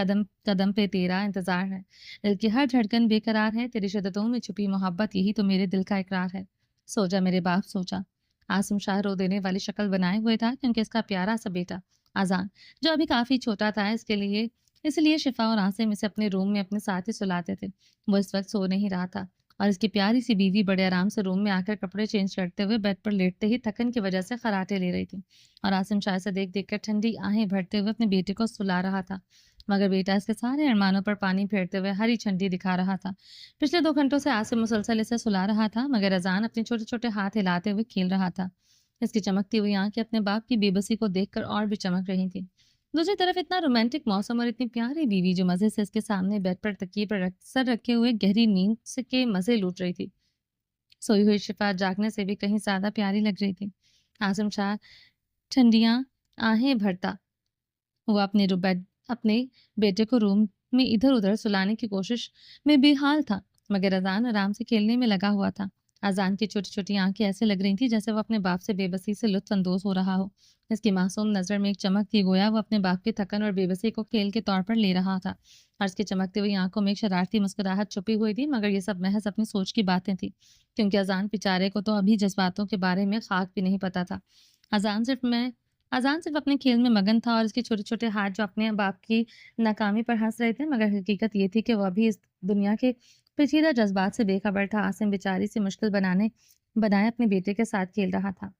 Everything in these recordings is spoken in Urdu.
قدم قدم پہ تیرا انتظار ہے، دل کی ہر دھڑکن بے قرار ہے، تیری شدتوں میں چھپی محبت یہی تو میرے دل کا اقرار ہے۔ سو جا میرے باپ سو جا۔ عاصم شاہ رو دینے والی شکل بنائے ہوئے تھا کیونکہ اس کا پیارا سا بیٹا اذان، جو ابھی کافی چھوٹا تھا، اس لیے شفا اور عاصم اسے اپنے روم میں اپنے ساتھ ہی سلاتے تھے۔ وہ اس وقت سو نہیں رہا تھا اور اس کی پیاری سی بیوی بڑے آرام سے روم میں آ کر کپڑے چینج کرتے ہوئے بیڈ پر لیٹتے ہی تھکن کی وجہ سے خراٹے لے رہی تھی اور عاصم شاہ سے دیکھ دیکھ کر ٹھنڈی آہیں بھرتے ہوئے اپنے بیٹے کو سلا رہا تھا، مگر بیٹا اس کے سارے ارمانوں پر پانی پھیرتے ہوئے ہری جھنڈی دکھا رہا تھا۔ پچھلے 2 گھنٹوں سے عاصم مسلسل اسے سلا رہا تھا، مگر اذان اپنے چھوٹے چھوٹے ہاتھ ہلاتے ہوئے کھیل رہا تھا۔ اس کی چمکتی ہوئی آنکھیں اپنے باپ کی بے بسی کو دیکھ کر اور بھی چمک رہی تھیں۔ دوسری طرف اتنا رومانٹک موسم اور اتنی پیاری بیوی جو مزے سے اس کے سامنے بیڈ پر تکیے پر سر رکھے ہوئے گہری نیند سے کے مزے لوٹ رہی تھی۔ سوئی ہوئی شفا جاگنے سے بھی کہیں زیادہ پیاری لگ رہی تھی۔ عاصم شاہ ٹھنڈیاں آہیں بھرتا ہوا اپنے بیٹے کو روم میں ادھر ادھر سلانے کی کوشش میں بے حال تھا، مگر اذان آرام سے کھیلنے میں لگا ہوا تھا۔ اذان کی چھوٹی چھوٹی آنکھیں ایسے لگ رہی تھیں جیسے وہ اپنے باپ سے بے بسی سے لطف اندوز ہو رہا ہو۔ اس کی معصوم نظر میں ایک چمک تھی، گویا وہ اپنے باپ کی تھکن اور بے بسی کو کھیل کے طور پر لے رہا تھا، اور اس کی چمکتی ہوئی آنکھوں میں ایک شرارتی مسکراہٹ چھپی ہوئی تھی، مگر یہ سب محض اپنی سوچ کی باتیں تھیں، کیونکہ اذان بیچارے کو تو ابھی جذباتوں کے بارے میں خاک بھی نہیں پتا تھا۔ اذان صرف اپنے کھیل میں مگن تھا اور اس کے چھوٹے چھوٹے ہاتھ جو اپنے باپ کی ناکامی پر ہنس رہے تھے، مگر حقیقت یہ تھی کہ وہ ابھی اس دنیا کے پیچیدہ جذبات سے بے خبر تھا۔ عاصم بیچاری سے مشکل بنائے اپنے بیٹے کے ساتھ کھیل رہا تھا۔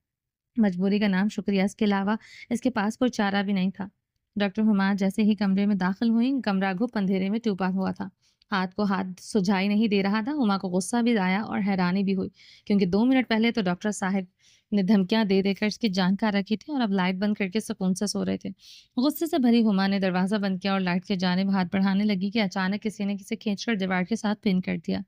مجبوری کا نام شکریہ، اس کے علاوہ اس کے پاس کوئی چارہ بھی نہیں تھا۔ ڈاکٹر ہما جیسے ہی کمرے میں داخل ہوئی، کمرہ گھپ اندھیرے میں ڈوبا ہوا تھا۔ ہاتھ سجھائی نہیں دے رہا تھا۔ ہما کو غصہ بھی آیا اور حیرانی بھی ہوئی، کیونکہ 2 منٹ پہلے تو ڈاکٹر صاحب نے دھمکیاں دے دے کر اس کی جان کھا رکھی تھی اور اب لائٹ بند کر کے سکون سے سو رہے تھے۔ غصے سے بھری ہما نے دروازہ بند کیا اور لائٹ کے جانب ہاتھ بڑھانے لگی کہ اچانک کسی نے کسے کھینچ کر دیوار کے ساتھ پن کر دیا۔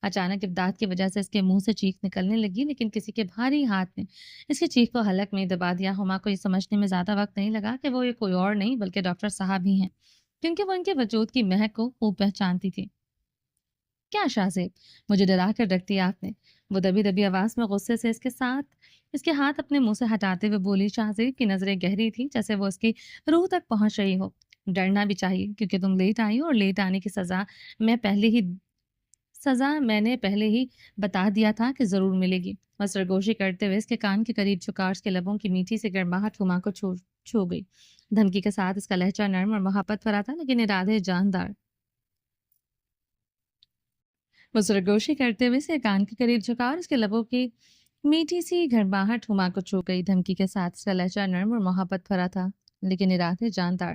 اچانک امداد کی وجہ سے اس کے منہ سے چیخ نکلنے لگی، لیکن کسی کے بھاری ہاتھ نے اس کی چیخ کو حلق میں دبا دیا۔ ہما کو یہ سمجھنے میں زیادہ وقت نہیں لگا کہ وہ یہ کوئی اور نہیں بلکہ ڈاکٹر صاحب ہی ہیں، کیونکہ وہ ان کے وجود کی مہک کو خوب پہچانتی تھی۔ کیا شاہ زیب، مجھے ڈرا کر رکھ دیا آپ نے، وہ دبی دبی آواز میں غصے سے اس کے ہاتھ اپنے منہ سے ہٹاتے ہوئے بولی۔ شاہ زیب کی نظریں گہری تھی، جیسے وہ اس کی روح تک پہنچ رہی ہو۔ ڈرنا بھی چاہیے، کیونکہ تم لیٹ آئی ہو اور لیٹ آنے کی سزا میں نے پہلے ہی بتا دیا تھا کہ ضرور ملے گی۔ وہ سرگوشی کرتے ہوئے اس کے کان کے قریب جھکا اور اس کے لبوں کی میٹھی سی گرماہٹ ہما کو چھو گئی۔ دھمکی کے ساتھ اس کا لہجہ نرم اور محبت بھرا تھا، لیکن ارادے جاندار۔ وہ سرگوشی کرتے ہوئے اس کے کان کے قریب جھکا اور اس کے لبوں کی میٹھی سی گھرباہٹ ہما کو چھو گئی۔ دھمکی کے ساتھ اس کا لہجہ نرم اور محبت بھرا تھا، لیکن ارادے جاندار۔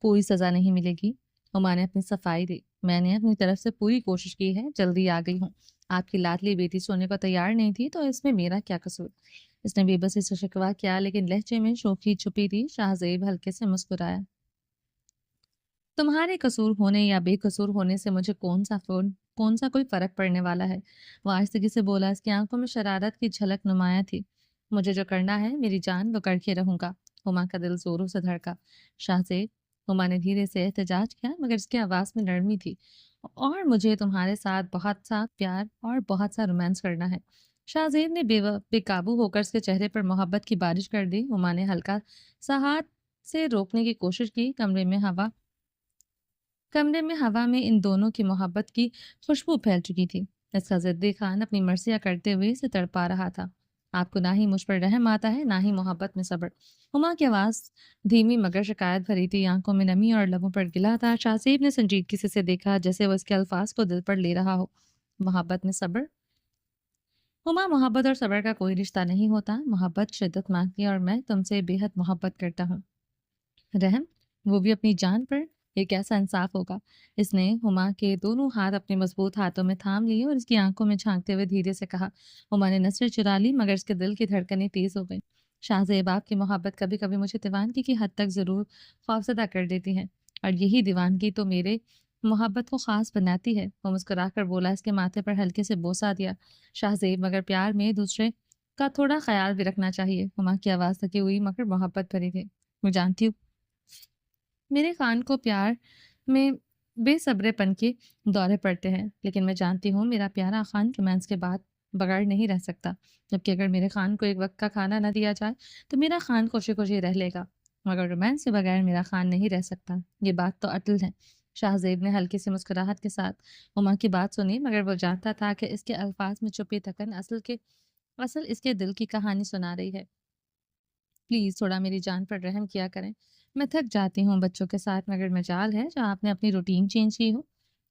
کوئی سزا نہیں ملے گی، ہما نے اپنی صفائی دی۔ میں نے اپنی طرف سے پوری کوشش کی ہے، جلدی آ گئی ہوں۔ آپ کی لاڈلی بیٹی سونے کو تیار نہیں تھی تو اس میں میرا کیا قصور؟ اس نے بے بسی سے شکوہ کیا، لیکن لہجے میں شوخی چھپی تھی۔ شاہ زیب ہلکے سے مسکرایا۔ تمہارے قصور ہونے یا بے قصور ہونے سے مجھے کون سا کوئی فرق پڑنے والا ہے؟ وہ آہستگی سے بولا، اس کی آنکھوں میں شرارت کی جھلک نمایاں تھی۔ مجھے جو کرنا ہے میری جان وہ کر کے رہوں گا۔ ہما کا دل زوروں سے دھڑکا۔ شاہ زیب، ہما نے دھیرے سے احتجاج کیا، مگر اس کی آواز میں نرمی تھی، اور مجھے تمہارے ساتھ بہت سا پیار اور بہت سا رومانس کرنا ہے۔ شاہ زیب نے بے قابو ہو کر اس کے چہرے پر محبت کی بارش کر دی۔ ہما نے ہلکا سا ہاتھ سے روکنے کی کوشش کی۔ کمرے میں ہوا میں ان دونوں کی محبت کی خوشبو پھیل چکی تھی۔ اس کا ضدی خان اپنی مرثیہ کرتے ہوئے اسے تڑپا رہا تھا۔ آپ کو نہ ہی مجھ پر رحم آتا ہے، نہ ہی محبت میں صبر۔ ہما کی آواز دھیمی مگر شکایت بھری تھی، آنکھوں میں نمی اور لبوں پر گلا تھا۔ شاہ زیب نے سنجیدگی سے دیکھا، جیسے وہ اس کے الفاظ کو دل پر لے رہا ہو۔ محبت میں صبر؟ ہما، محبت اور صبر کا کوئی رشتہ نہیں ہوتا۔ محبت شدت مانگتی ہے اور میں تم سے بے حد محبت کرتا ہوں۔ رحم؟ وہ بھی اپنی جان پر؟ یہ کیسا انصاف ہوگا؟ اس نے ہما کے دونوں ہاتھ اپنے مضبوط ہاتھوں میں تھام لیے اور اس کی آنکھوں میں جھانکتے ہوئے دھیرے سے کہا۔ ہما نے نظریں چرا لی، مگر اس کے دل کی دھڑکنیں تیز ہو گئیں۔ شاہ زیب، آپ کی محبت کبھی کبھی مجھے دیوانگی کی حد تک ضرور خوفزدہ کر دیتی ہے، اور یہی دیوانگی تو میرے محبت کو خاص بناتی ہے۔ وہ مسکرا کر بولا، اس کے ماتھے پر ہلکے سے بوسہ دیا۔ شاہ زیب، مگر پیار میں دوسرے کا تھوڑا خیال بھی رکھنا چاہیے۔ ہما کی آواز تھکی ہوئی مگر محبت بھری تھی۔ میں جانتی ہوں میرے خان کو پیار میں بے صبرے پن کے دورے پڑتے ہیں، لیکن میں جانتی ہوں میرا پیارا خان رومانس کے بعد بغیر نہیں رہ سکتا، جبکہ اگر میرے خان کو ایک وقت کا کھانا نہ دیا جائے تو میرا خان خوشی خوشی رہ لے گا۔ مگر رومانس سے بغیر میرا خان نہیں رہ سکتا، یہ بات تو اٹل ہے۔ شاہ زیب نے ہلکی سی مسکراہٹ کے ساتھ ہما کی بات سنی، مگر وہ جانتا تھا کہ اس کے الفاظ میں چھپی تکن اصل اس کے دل کی کہانی سنا رہی ہے۔ پلیز تھوڑا میری جان پر رحم کیا کریں، میں تھک جاتی ہوں بچوں کے ساتھ، مگر مجال ہے جو آپ نے اپنی روٹین چینج کی ہو۔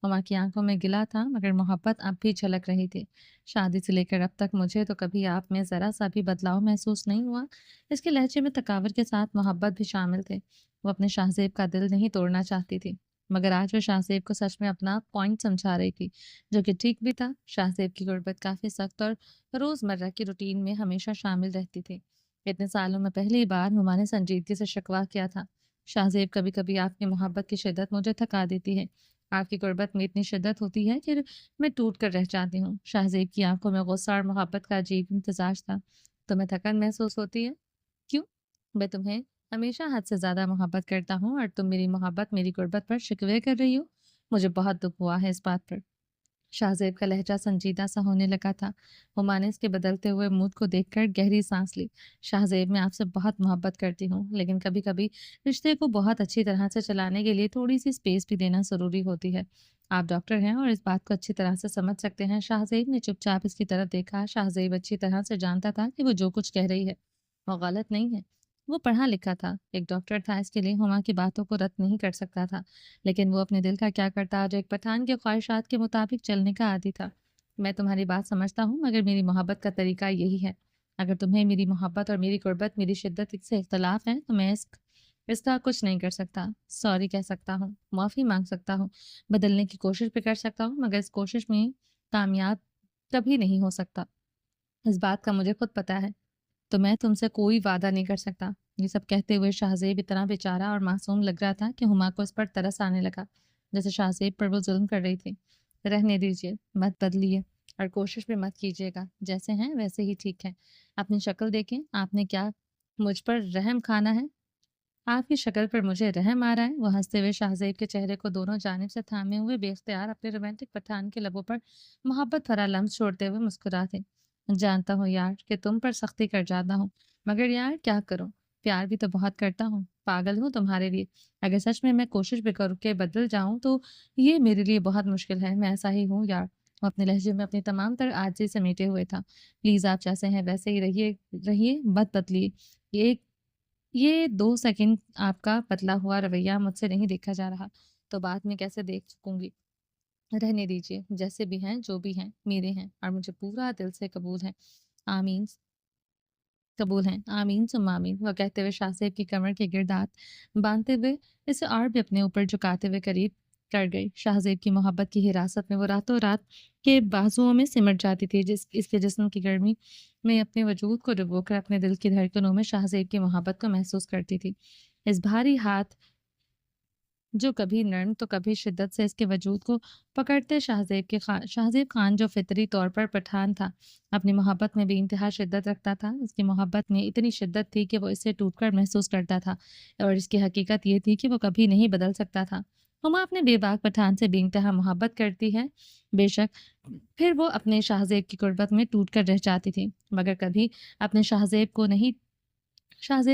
ہما کی آنکھوں میں گلا تھا، مگر محبت اب بھی جھلک رہی تھی۔ شادی سے لے کر اب تک مجھے تو کبھی آپ میں ذرا سا بھی بدلاؤ محسوس نہیں ہوا۔ اس کے لہجے میں تکابر کے ساتھ محبت بھی شامل تھے۔ وہ اپنے شاہزیب کا دل نہیں توڑنا چاہتی تھی، مگر آج وہ شاہزیب کو سچ میں اپنا پوائنٹ سمجھا رہی تھی، جو کہ ٹھیک بھی تھا۔ شاہزیب کی غربت کافی سخت اور روزمرہ کی روٹین میں ہمیشہ شامل رہتی تھی۔ اتنے سالوں میں پہلی بار ہما نے سنجیدگی سے شکوہ کیا تھا، شاہزیب کبھی کبھی آپ کی محبت کی شدت مجھے تھکا دیتی ہے۔ آپ کی غربت میں اتنی شدت ہوتی ہے کہ میں ٹوٹ کر رہ جاتی ہوں۔ شاہزیب کی آنکھوں میں غصہ اور محبت کا عجیب امتزاج تھا۔ تمہیں تھکن محسوس ہوتی ہے؟ کیوں؟ میں تمہیں ہمیشہ حد سے زیادہ محبت کرتا ہوں اور تم میری محبت میری غربت پر شکوے کر رہی ہو؟ مجھے بہت دکھ ہوا ہے اس بات پر۔ شاہزیب کا لہجہ سنجیدہ سا ہونے لگا تھا۔ ہما نے اس کے بدلتے ہوئے موڈ کو دیکھ کر گہری سانس لی۔ شاہزیب میں آپ سے بہت محبت کرتی ہوں، لیکن کبھی کبھی رشتے کو بہت اچھی طرح سے چلانے کے لیے تھوڑی سی اسپیس بھی دینا ضروری ہوتی ہے۔ آپ ڈاکٹر ہیں اور اس بات کو اچھی طرح سے سمجھ سکتے ہیں۔ شاہزیب نے چپ چاپ اس کی طرف دیکھا۔ شاہزیب اچھی طرح سے جانتا تھا کہ وہ جو کچھ کہہ رہی ہے وہ غلط نہیں ہے۔ وہ پڑھا لکھا تھا، ایک ڈاکٹر تھا، اس کے لیے ہما کی باتوں کو رد نہیں کر سکتا تھا، لیکن وہ اپنے دل کا کیا کرتا جو ایک پٹھان کے خواہشات کے مطابق چلنے کا عادی تھا۔ میں تمہاری بات سمجھتا ہوں، مگر میری محبت کا طریقہ یہی ہے۔ اگر تمہیں میری محبت اور میری قربت میری شدت سے اختلاف ہے تو میں اس کا کچھ نہیں کر سکتا۔ سوری کہہ سکتا ہوں، معافی مانگ سکتا ہوں، بدلنے کی کوشش بھی کر سکتا ہوں، مگر اس کوشش میں کامیاب کبھی نہیں ہو سکتا۔ اس بات کا مجھے خود پتہ ہے، تو میں تم سے کوئی وعدہ نہیں کر سکتا۔ یہ سب کہتے ہوئے شاہزیب اتنا بیچارہ اور معصوم لگ رہا تھا کہ ہما کو اس پر ترس آنے لگا، جیسے شاہزیب پر وہ ظلم کر رہی تھی۔ رہنے دیجیے، مت بدلیے اور کوشش بھی مت کیجیے گا، جیسے ہیں ویسے ہی ٹھیک ہے۔ اپنی شکل دیکھیں، آپ نے کیا مجھ پر رحم کھانا ہے؟ آپ کی شکل پر مجھے رحم آ رہا ہے؟ وہ ہنستے ہوئے شاہزیب کے چہرے کو دونوں جانب سے تھامے ہوئے بے اختیار اپنے رومانٹک پٹھان کے لبوں پر محبت بھرا لمس چھوڑتے ہوئے مسکرا تھے۔ جانتا ہوں یار کہ تم پر سختی کر جاتا ہوں، مگر یار کیا کروں، پیار بھی تو بہت کرتا ہوں، پاگل ہوں تمہارے لیے۔ اگر سچ میں کوشش بھی کروں کہ بدل جاؤں تو یہ میرے لیے بہت مشکل ہے، میں ایسا ہی ہوں یار۔ وہ اپنے لہجے میں اپنی تمام تر عاجزی سمیٹے ہوئے تھا۔ پلیز آپ جیسے ہیں ویسے ہی رہیے، مت بدلیے۔ یہ 2 سیکنڈ آپ کا بدلا ہوا رویہ مجھ سے نہیں دیکھا جا رہا، تو بعد میں کیسے دیکھ سکوں گی؟ رہنے دیجیے، جیسے بھی ہیں جو بھی ہیں میرے ہیں اور مجھے پورا دل سے قبول ہیں۔ آمین قبول ہیں، آمین ثم آمین۔ وہ کہتے ہوئے شاہزیب کی کمر کے گرد ہاتھ باندھتے ہوئے اسے اور بھی اپنے اوپر جھکاتے ہوئے قریب کر گئی۔ شاہزیب کی محبت کی حراست میں وہ راتوں رات کے بازوؤں میں سمٹ جاتی تھی، اس کے جسم کی گرمی میں اپنے وجود کو ڈبو کر اپنے دل کی دھڑکنوں میں شاہزیب کی محبت کو محسوس کرتی تھی۔ اس بھاری ہاتھ جو کبھی نرم تو کبھی شدت سے اس کے وجود کو پکڑتے، شاہزیب خان جو فطری طور پر پٹھان تھا، اپنی محبت میں بھی انتہا شدت رکھتا تھا۔ اس کی محبت میں اتنی شدت تھی کہ وہ اسے ٹوٹ کر محسوس کرتا تھا، اور اس کی حقیقت یہ تھی کہ وہ کبھی نہیں بدل سکتا تھا۔ ہما اپنے بے باک پٹھان سے بے انتہا محبت کرتی ہے بے شک، پھر وہ اپنے شاہزیب کی قربت میں ٹوٹ کر رہ جاتی تھی، مگر کبھی اپنے شاہزیب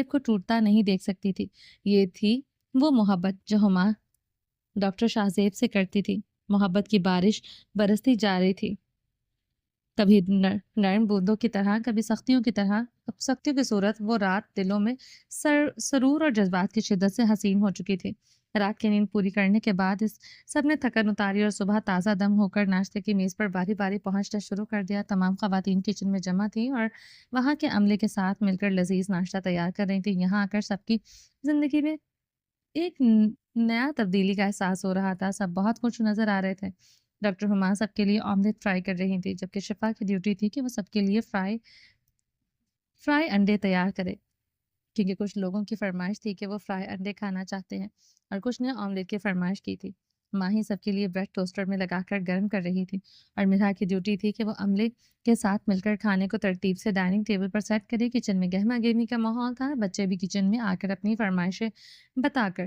کو ٹوٹتا نہیں دیکھ سکتی تھی۔ یہ تھی وہ محبت جو ہما ڈاکٹر شاہزیب سے کرتی تھی۔ محبت کی بارش برستی جا رہی تھی، کبھی نرم بوندوں کی طرح، کبھی سختیوں کی طرح۔ اب سختیوں کی صورت وہ رات دلوں میں سرور اور جذبات کی شدت سے حسین ہو چکی تھی۔ رات کی نیند پوری کرنے کے بعد اس سب نے تھکن اتاری اور صبح تازہ دم ہو کر ناشتے کی میز پر باری باری پہنچنا شروع کر دیا۔ تمام خواتین کچن میں جمع تھیں اور وہاں کے عملے کے ساتھ مل کر لذیذ ناشتہ تیار کر رہی تھیں۔ یہاں آ کر سب کی زندگی میں ایک نیا تبدیلی کا احساس ہو رہا تھا۔ سب بہت خوش نظر آ رہے تھے۔ ڈاکٹر ہما سب کے لیے آملیٹ فرائی کر رہی تھی، جبکہ شفا کی ڈیوٹی تھی کہ وہ سب کے لیے فرائی انڈے تیار کرے، کیونکہ کچھ لوگوں کی فرمائش تھی کہ وہ فرائی انڈے کھانا چاہتے ہیں اور کچھ نے آملیٹ کی فرمائش کی تھی۔ ماہی سب کے لیے بریڈ ٹوسٹر میں لگا کر گرم کر رہی تھی، اور مرحا کی ڈیوٹی تھی کہ وہ عملے کے ساتھ مل کر کھانے کو ترتیب سے ڈائننگ ٹیبل پر سیٹ کرے۔ کچن میں گہما گہمی کا ماحول تھا، بچے بھی کچن میں آ کر اپنی فرمائشیں بتا کر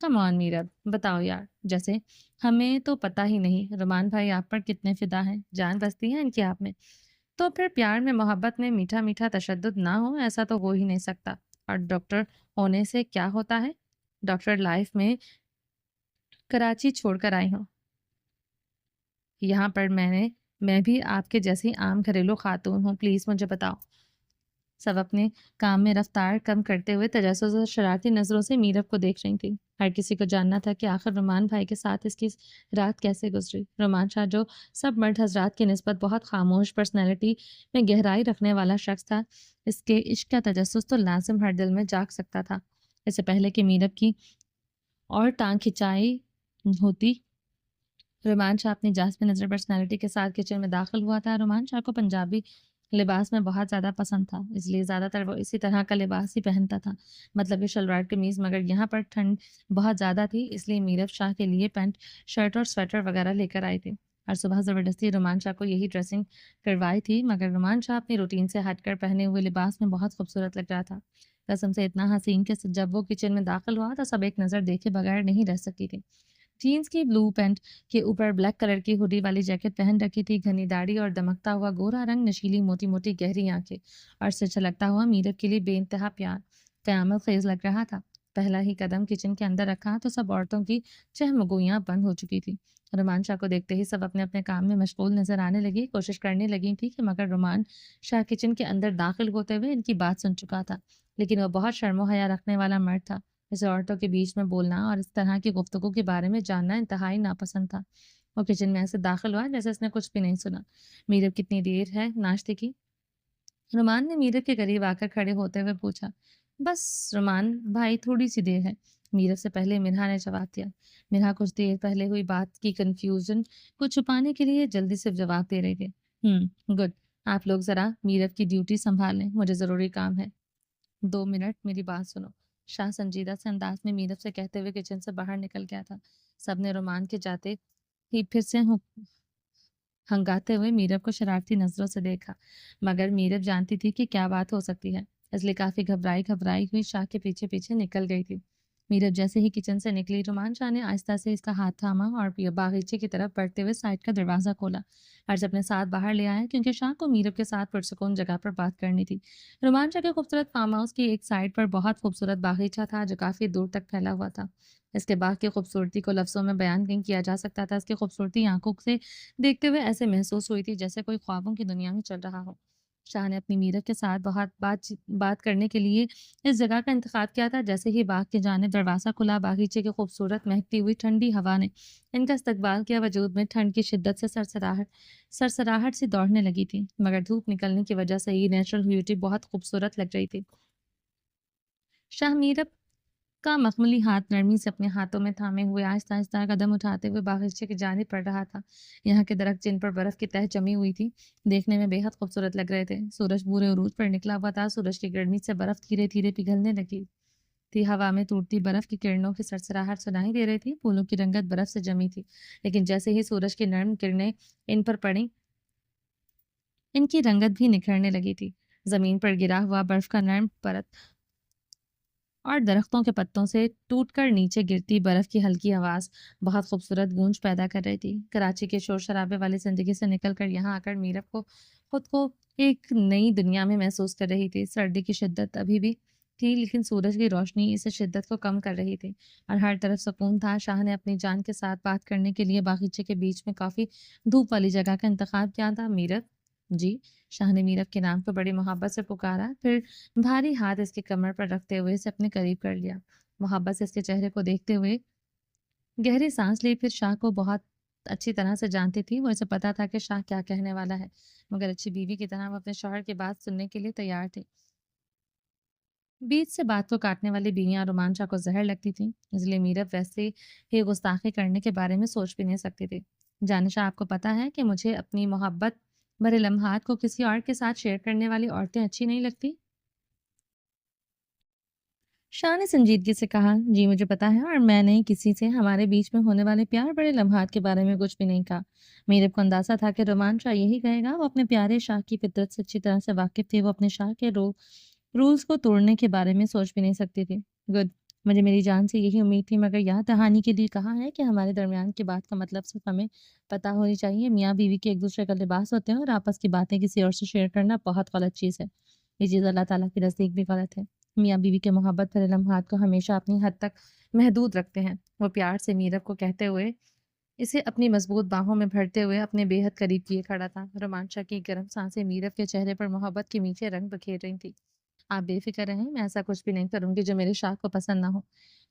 کم آن میرب، بتاؤ یار، جیسے ہمیں تو پتہ ہی نہیں رومان بھائی آپ پر کتنے فدا ہیں، جان بستی ہے ان کی آپ میں۔ تو پھر پیار میں محبت میں میٹھا میٹھا تشدد نہ ہو ایسا تو ہو ہی نہیں سکتا۔ اور ڈاکٹر ہونے سے کیا ہوتا ہے؟ ڈاکٹر لائف میں کراچی چھوڑ کر آئی ہوں، یہاں پر میں بھی آپ کے جیسی عام گھریلو خاتون ہوں، پلیز مجھے بتاؤ۔ سب اپنے کام میں رفتار کم کرتے ہوئے تجسس اور شرارتی نظروں سے میرب کو دیکھ رہی تھی۔ ہر کسی کو جاننا تھا کہ آخر رومان بھائی کے ساتھ اس کی رات کیسے گزری۔ رومان شاہ جو سب مرد حضرات کی نسبت بہت خاموش پرسنالٹی میں گہرائی رکھنے والا شخص تھا، اس کے عشق کا تجسس تو لازم ہر دل میں جاگ سکتا تھا۔ اس سے پہلے کہ میرب کی اور ٹانگ کھچائی ہوتی، رومان شاہ اپنی جاسم نظر پرسنالٹی کے ساتھ کچن میں داخل ہوا تھا۔ رومان شاہ کو پنجابی لباس میں بہت زیادہ پسند تھا، اس لیے زیادہ تر وہ اسی طرح کا لباس ہی پہنتا تھا، مطلب کہ شلوار قمیض، مگر یہاں پر ٹھنڈ بہت زیادہ تھی، اس لیے میرب شاہ کے لیے پینٹ شرٹ اور سویٹر وغیرہ لے کر آئی تھی۔ اور صبح زبردستی رومان شاہ کو یہی ڈریسنگ کروائی تھی، مگر رومان شاہ اپنی روٹین سے ہٹ کر پہنے ہوئے لباس میں بہت خوبصورت لگ رہا تھا، قسم سے اتنا حسین کہ جب وہ کچن میں داخل ہوا تو سب ایک نظر دیکھے بغیر نہیں رہ سکی تھی۔ جینس کی بلو پینٹ کے اوپر بلیک کلر کی ہوڈی والی جیکٹ پہن رکھی تھی، گھنی داڑھی اور دمکتا ہوا گورا رنگ، نشیلی موٹی موٹی گہری آنکھیں اور سے چھلکتا ہوا میرب کے لیے بے انتہا پیار قیامت خیز لگ رہا تھا۔ پہلا ہی قدم کچن کے اندر رکھا تو سب عورتوں کی چہمگوئیاں بند ہو چکی تھی۔ رومان شاہ کو دیکھتے ہی سب اپنے اپنے کام میں مشغول نظر آنے لگی، کوشش کرنے لگی تھی کہ مگر رومان شاہ کچن کے اندر داخل ہوتے ہوئے ان کی بات سن چکا تھا، لیکن وہ بہت شرم و حیا رکھنے والا مرد تھا، اسے عورتوں کے بیچ میں بولنا اور اس طرح کی گفتگو کے بارے میں جاننا انتہائی ناپسند تھا۔ وہ کچن میں ایسے داخل ہوا جیسے اس نے کچھ بھی نہیں سنا۔ میرب کتنی دیر ہے ناشتے کی؟ رومان نے میرب کے قریب آ کر کھڑے ہوتے ہوئے پوچھا۔ بس رومان بھائی تھوڑی سی دیر ہے، میرب سے پہلے مرہا نے جواب دیا۔ مرہا کچھ دیر پہلے ہوئی بات کی کنفیوژن کو چھپانے کے لیے جلدی سے جواب دے رہی تھی۔ گڈ، آپ لوگ ذرا میرب کی ڈیوٹی سنبھال لیں، مجھے ضروری کام ہے۔ 2 منٹ میری بات سنو، شاہ سنجیدہ سے انداز میں میرب سے کہتے ہوئے کچن سے باہر نکل گیا تھا۔ سب نے رومان کے جاتے ہی پھر سے ہنگاتے ہوئے میرب کو شرارتی نظروں سے دیکھا، مگر میرب جانتی تھی کہ کیا بات ہو سکتی ہے، اس لیے کافی گھبرائی ہوئی شاہ کے پیچھے پیچھے نکل گئی تھی۔ میرب جیسے ہی کچن سے نکلی، رومان شاہ نے آہستہ سے اس کا ہاتھ تھاما اور باغیچے کی طرف بڑھتے ہوئے سائڈ کا دروازہ کھولا اور اپنے ساتھ باہر لے آیا، کیونکہ شاہ کو میرب کے ساتھ پرسکون جگہ پر بات کرنی تھی۔ رومان شاہ کے خوبصورت فارم ہاؤس کی ایک سائڈ پر بہت خوبصورت باغیچہ تھا جو کافی دور تک پھیلا ہوا تھا۔ اس کے باغ کی خوبصورتی کو لفظوں میں بیان نہیں کیا جا سکتا تھا، اس کی خوبصورتی آنکھوں سے دیکھتے ہوئے ایسے محسوس ہوئی تھی جیسے کوئی خوابوں کی دنیا میں چل رہا ہو۔ شاہ نے اپنی میرب کے ساتھ بہت بات کرنے کے لیے اس جگہ کا انتخاب کیا تھا۔ جیسے ہی باغ کی جانب دروازہ کھلا، باغیچے کی خوبصورت مہکتی ہوئی ٹھنڈی ہوا نے ان کا استقبال کیا۔ وجود میں ٹھنڈ کی شدت سے سرسراہٹ سی دوڑنے لگی تھی، مگر دھوپ نکلنے کی وجہ سے یہ نیچرل بیوٹی بہت خوبصورت لگ رہی تھی۔ شاہ میرب کا مخملی ہاتھ نرمی سے اپنے ہاتھوں میں تھامے ہوئے آہستہ آہستہ قدم اٹھاتے ہوئے باغیچے کی جانب پڑ رہا تھا۔ یہاں کے درخت جن پر برف کی تہ جمی ہوئی تھی دیکھنے میں بے حد خوبصورت لگ رہے تھے۔ سورج بورے عروج پر نکلا ہوا تھا، سورج کی گرمی سے برف دھیرے دھیرے پگھلنے لگی تھی، ہوا میں ٹوٹتی برف کی کرنوں کی سرسراہٹ سنائی دے رہی تھی۔ پھولوں کی رنگت برف سے جمی تھی، لیکن جیسے ہی سورج کی نرم کرنیں ان پر پڑیں، ان کی رنگت بھی نکھرنے لگی تھی۔ زمین پر گرا ہوا برف کا نرم پرت اور درختوں کے پتوں سے ٹوٹ کر نیچے گرتی برف کی ہلکی آواز بہت خوبصورت گونج پیدا کر رہی تھی۔ کراچی کے شور شرابے والی زندگی سے نکل کر یہاں آ کر میرب کو خود کو ایک نئی دنیا میں محسوس کر رہی تھی۔ سردی کی شدت ابھی بھی تھی، لیکن سورج کی روشنی اس شدت کو کم کر رہی تھی اور ہر طرف سکون تھا۔ شاہ نے اپنی جان کے ساتھ بات کرنے کے لیے باغیچے کے بیچ میں کافی دھوپ والی جگہ کا انتخاب کیا تھا۔ میرب جی، شاہ نے میرب کے نام کو بڑی محبت سے پکارا، پھر بھاری ہاتھ اس کی کمر پر رکھتے ہوئے اسے اپنے قریب کر لیا۔ محبت سے اس کے چہرے کو دیکھتے ہوئے گہری سانس لی، پھر شاہ کو بہت اچھی طرح سے جانتی تھی، وہ اسے پتا تھا کہ شاہ کیا کہنے والا ہے، مگر اچھی بیوی کی طرح وہ اپنے شوہر کی بات سننے کے لیے تیار تھی۔ بیچ سے بات کو کاٹنے والی بیویاں رومان شاہ کو زہر لگتی تھیں، اس لیے میرب ویسے ہی گستاخی کرنے کے بارے میں سوچ بھی نہیں سکتی تھی۔ جانشاہ، آپ کو پتا ہے کہ مجھے اپنی محبت بھرے لمحات کو کسی اور کے ساتھ شیئر کرنے والی عورتیں اچھی نہیں لگتی؟ شاہ نے سنجیدگی سے کہا، جی مجھے پتا ہے، اور میں نے کسی سے ہمارے بیچ میں ہونے والے پیار بڑے لمحات کے بارے میں کچھ بھی نہیں کہا۔ میرب کو اندازہ تھا کہ رومان شاہ یہی کہے گا، وہ اپنے پیارے شاہ کی فطرت سے اچھی طرح سے واقف تھی، وہ اپنے شاہ کے رولز کو توڑنے کے بارے میں سوچ بھی نہیں سکتی تھی۔ گڈ، مجھے میری جان سے یہی امید تھی، مگر یاد دہانی کے لیے کہا ہے کہ ہمارے درمیان کی بات کا مطلب صرف ہمیں پتہ ہونی چاہیے۔ میاں بیوی کے ایک دوسرے کا لباس ہوتے ہیں اور آپس کی باتیں کسی اور سے شیئر کرنا بہت غلط چیز ہے۔ یہ چیز اللہ تعالیٰ کے نزدیک بھی غلط ہے۔ میاں بیوی کے محبت بھرے لمحات کو ہمیشہ اپنی حد تک محدود رکھتے ہیں۔ وہ پیار سے میرب کو کہتے ہوئے اسے اپنی مضبوط باہوں میں بھرتے ہوئے اپنے بے حد قریب کیے کھڑا تھا۔ رومانچا کی گرم سانسیں میرب کے چہرے پر محبت کے میٹھے رنگ بکھیر رہی تھی۔ آپ بے فکر رہیں، میں ایسا کچھ بھی نہیں کروں گی جو میرے شاہ کو پسند نہ ہو۔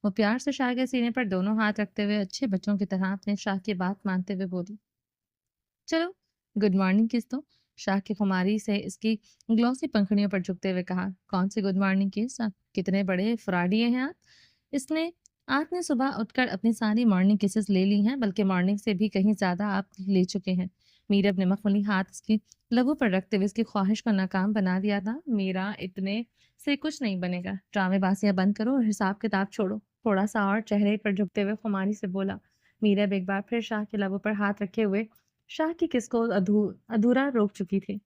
وہ پیار سے شاہ کے سینے پر دونوں ہاتھ رکھتے ہوئے اچھے بچوں کی طرح اپنے شاہ کی بات مانتے ہوئے بولی، چلو گڈ مارننگ کس دو۔ شاہ کی خماری سے اس کی گلوسی پنکھڑیوں پر جھکتے ہوئے کہا، کون سی گڈ مارننگ کس؟ کتنے بڑے فراڈیے ہیں آپ۔ آپ نے صبح اٹھ کر اپنی ساری مارننگ کسز لے لی ہیں، بلکہ مارننگ سے بھی کہیں زیادہ آپ لے چکے ہیں۔ میرب نے مخملی ہاتھ اس کی لبوں پر رکھتے ہوئے اس کی خواہش کو ناکام بنا دیا تھا۔ میرا اتنے سے کچھ نہیں بنے گا، ڈرامے بازیاں بند کرو اور حساب کتاب چھوڑو۔ تھوڑا سا اور چہرے پر جھکتے ہوئے خماری سے بولا۔ میرب ایک بار پھر شاہ کے لبوں پر ہاتھ رکھے ہوئے شاہ کی کس کو ادھورا روک چکی تھی۔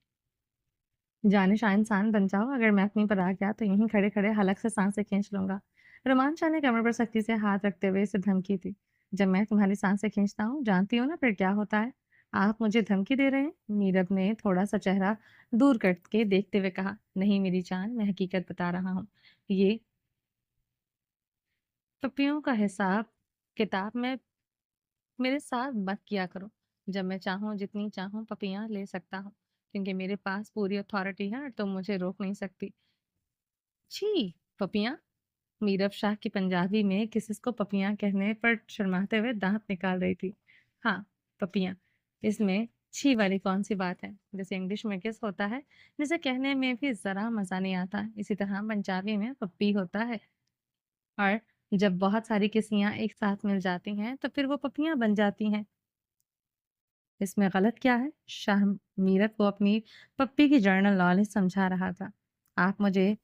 جانے شاہ انسان بن جاؤ، اگر میں اپنی پر آ گیا تو یہیں کھڑے کھڑے حلق سے سانسیں کھینچ لوں گا۔ رومان شاہ نے کمر پر سختی سے ہاتھ رکھتے ہوئے اسے دھمکی دی۔ جب میں تمہاری سانسیں کھینچتا ہوں جانتی ہو نا پھر کیا ہوتا ہے؟ آپ مجھے دھمکی دے رہے ہیں؟ میرب نے تھوڑا سا چہرہ دور کر کے دیکھتے ہوئے کہا، نہیں میری جان، میں حقیقت بتا رہا ہوں۔ یہ پپیوں کا حساب کتاب میں میرے ساتھ مت کیا کرو۔ جب میں چاہوں جتنی چاہوں پپیاں لے سکتا ہوں، کیونکہ میرے پاس پوری اتھارٹی ہے اور تم مجھے روک نہیں سکتی۔ چھی، پپیاں؟ میرب شاہ کی پنجابی میں کسی کو پپیاں کہنے پر شرماتے ہوئے دانت نکال رہی تھی۔ ہاں پپیاں، اس میں چھی والی کون سی بات ہے؟ جیسے انگلش میں کس ہوتا ہے، جسے کہنے میں بھی ذرا مزہ نہیں آتا، اسی طرح پنجابی میں پپی ہوتا ہے، اور جب بہت ساری کسیاں ایک ساتھ مل جاتی ہیں تو پھر وہ پپیاں بن جاتی ہیں۔ اس میں غلط کیا ہے؟ شاہ میرب کو اپنی پپی کی جرنل نالج سمجھا رہا تھا۔ آپ مجھے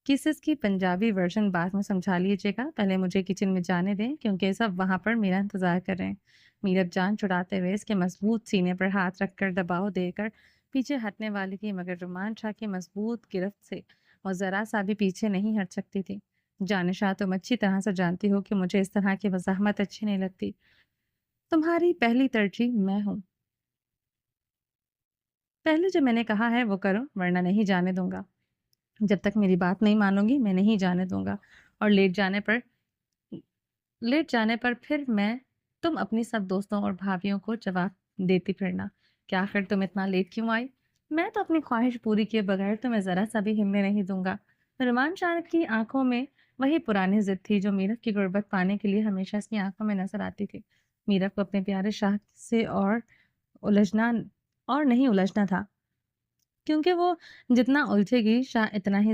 کیسز کی پنجابی ورژن بعد میں سمجھا لیجیے گا، پہلے مجھے کچن میں جانے دیں کیونکہ سب وہاں پر میرا انتظار کر رہے ہیں۔ میرب جان چھڑاتے ہوئے اس کے مضبوط سینے پر ہاتھ رکھ کر دباؤ دے کر پیچھے ہٹنے والی تھی، مگر رومان شاہ کی مضبوط گرفت سے وہ ذرا سا بھی پیچھے نہیں ہٹ سکتی تھی۔ جانشاہ تم اچھی طرح سے جانتی ہو کہ مجھے اس طرح کی مزاحمت اچھی نہیں لگتی۔ تمہاری پہلی ترجیح میں ہوں۔ پہلے جو میں نے کہا ہے وہ کرو، ورنہ نہیں جانے دوں گا۔ جب تک میری بات نہیں مانو گی میں نہیں جانے دوں گا، اور لیٹ جانے پر پھر میں تم اپنی سب دوستوں اور بھابھیوں کو جواب دیتی پھرنا کہ آخر تم اتنا لیٹ کیوں آئی۔ میں تو اپنی خواہش پوری کیے بغیر تمہیں ذرا سا بھی ہلنے نہیں دوں گا۔ رومان شاہ کی آنکھوں میں وہی پرانی ضد تھی جو میرب کی غربت پانے کے لیے ہمیشہ اس کی آنکھوں میں نظر آتی تھی۔ میرب کو اپنے پیارے شاہ سے اور نہیں الجھنا تھا، کیونکہ وہ جتنا الجھے گی شاہ اتنا ہی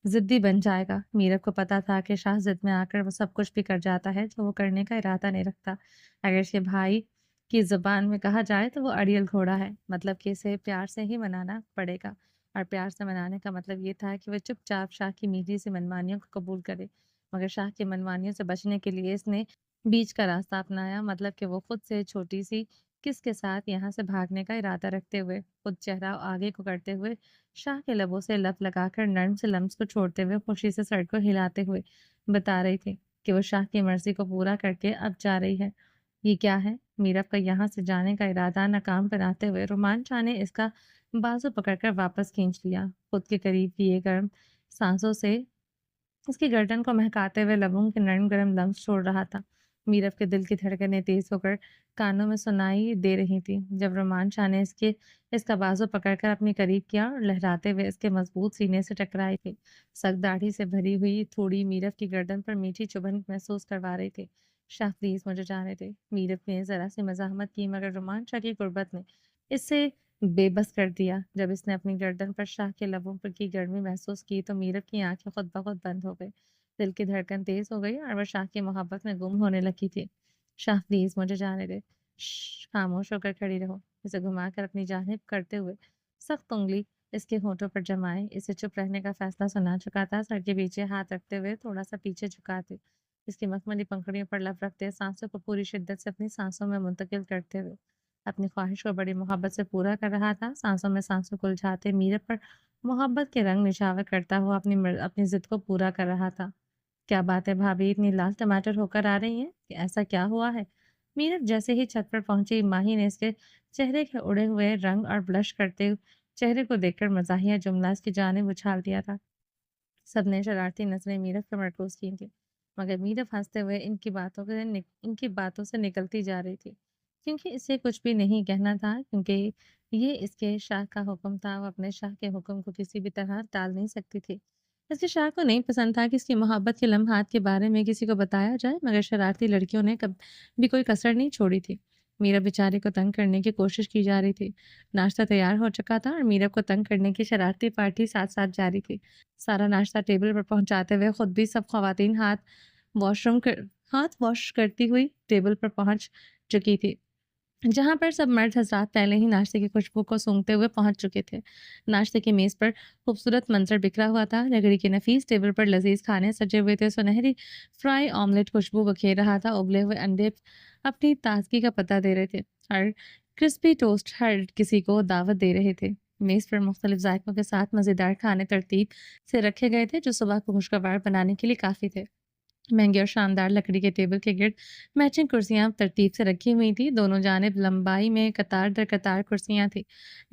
ضدی بن جائے گا۔ میرب کو پتا تھا کہ شاہ ضد میں آ کر وہ سب کچھ بھی کر جاتا ہے جو وہ کرنے کا ارادہ نہیں رکھتا۔ اگر اسے بھائی کی زبان میں کہا جائے تو وہ اڑیل گھوڑا ہے، مطلب کہ اسے پیار سے ہی منانا پڑے گا، اور پیار سے منانے کا مطلب یہ تھا کہ وہ چپ چاپ شاہ کی میٹھی سی منمانیوں کو قبول کرے۔ مگر شاہ کی منمانیوں سے بچنے کے لیے اس نے بیچ کا راستہ اپنایا، مطلب کہ وہ خود سے چھوٹی سی کس کے ساتھ یہاں سے بھاگنے کا ارادہ رکھتے ہوئے خود چہرہ آگے کو کرتے ہوئے شاہ کے لبوں سے لب لگا کر نرم سے لمس کو چھوڑتے ہوئے خوشی سے سر کو ہلاتے ہوئے بتا رہی تھی کہ وہ شاہ کی مرضی کو پورا کر کے اب جا رہی ہے۔ یہ کیا ہے؟ میرب کا یہاں سے جانے کا ارادہ ناکام بناتے ہوئے رومان شاہ نے اس کا بازو پکڑ کر واپس کھینچ لیا۔ خود کے قریب لیے گرم سانسوں سے اس کی گردن کو مہکاتے ہوئے لبوں کے نرم گرم لمس چھوڑ رہا تھا۔ میرب کے دل کی دھڑکنیں تیز ہو کر کانوں میں سنائی دے رہی تھی جب رومان شاہ نے اس کا بازو پکڑ کر اپنے قریب کیا اور لہراتے ہوئے اس کے مضبوط سینے سے ٹکرائی تھی۔ سخت داڑھی سے بھری ہوئی تھوڑی میرب کی گردن پر میٹھی چبھن محسوس کروا رہی تھی۔ شاہ پلیز مجھے جانے دے۔ میرب نے ذرا سی مزاحمت کی، مگر رومان شاہ کی غربت نے اس سے بے بس کر دیا۔ جب اس نے اپنی گردن پر شاہ کے لبوں پر کی گرمی محسوس کی تو میرب کی آنکھیں خود بخود بند ہو گئی، دل کی دھڑکن تیز ہو گئی اور وہ شاہ کی محبت میں گم ہونے لگی تھی۔ شاہ پلیز مجھے جانے دے۔ خاموش ہو کر کھڑی رہو۔ اسے گھما کر اپنی جانب کرتے ہوئے سخت انگلی اس کے ہونٹوں پر جمائے۔ اسے چپ رہنے کا فیصلہ سنا چکا تھا، سر کے پیچھے ہاتھ رکھتے ہوئے تھوڑا سا پیچھے جھکاتے، اس کی مخملی پنکھڑیوں پر لب رکھتے، سانسوں کو پوری شدت سے اپنی سانسوں میں منتقل کرتے ہوئے اپنی خواہش کو بڑی محبت سے پورا کر رہا تھا۔ سانسوں میں سانسوں کو الجھاتے میرب پر محبت کے رنگ نچھاور کرتا ہوا اپنی ضد کو پورا کر رہا تھا۔ کیا بات ہے بھابھی، اتنی لال ٹماٹر ہو کر آ رہی ہیں کہ ایسا کیا ہوا ہے؟ میرب جیسے ہی چھت پر پہنچی، ماہی نے اس کے چہرے کے اڑے ہوئے رنگ اور بلش کرتے چہرے کو دیکھ کر مزاحیہ جملہ اس کی جانب اچھال دیا تھا۔ سب نے شرارتی نظریں میرب پر مرکوز کی تھیں، مگر میرب ہنستے ہوئے ان کی باتوں سے نکلتی جا رہی تھی، کیونکہ اسے کچھ بھی نہیں کہنا تھا، کیونکہ یہ اس کے شاہ کا حکم تھا۔ وہ اپنے شاہ کے حکم کو کسی بھی طرح ٹال نہیں سکتی تھی۔ اس کے شاہ کو نہیں پسند تھا کہ اس کی محبت کے لمحات کے بارے میں کسی کو بتایا جائے، مگر شرارتی لڑکیوں نے کبھی کوئی کسر نہیں چھوڑی تھی۔ میرب بیچارے کو تنگ کرنے کی کوشش کی جا رہی تھی۔ ناشتہ تیار ہو چکا تھا اور میرب کو تنگ کرنے کی شرارتی پارٹی ساتھ ساتھ جاری تھی۔ سارا ناشتہ ٹیبل پر پہنچاتے ہوئے خود بھی سب خواتین ہاتھ واش کرتی ہوئی ٹیبل پر پہنچ چکی تھی، جہاں پر سب مرد حضرات پہلے ہی ناشتے کی خوشبو کو سونگھتے ہوئے پہنچ چکے تھے۔ ناشتے کی میز پر خوبصورت منظر بکھرا ہوا تھا۔ لکڑی کے نفیس ٹیبل پر لذیذ کھانے سجے ہوئے تھے۔ سنہری فرائی آملیٹ خوشبو بکھیر رہا تھا۔ ابلے ہوئے انڈے اپنی تازگی کا پتہ دے رہے تھے اور کرسپی ٹوسٹ ہر کسی کو دعوت دے رہے تھے۔ میز پر مختلف ذائقوں کے ساتھ مزیدار کھانے ترتیب سے رکھے گئے تھے، جو صبح کو خوشگوار بنانے کے لیے کافی تھے۔ مہنگی اور شاندار لکڑی کے ٹیبل کے گرد میچنگ کرسیاں ترتیب سے رکھی ہوئی تھیں۔ دونوں جانب لمبائی میں قطار در قطار کرسیاں تھیں،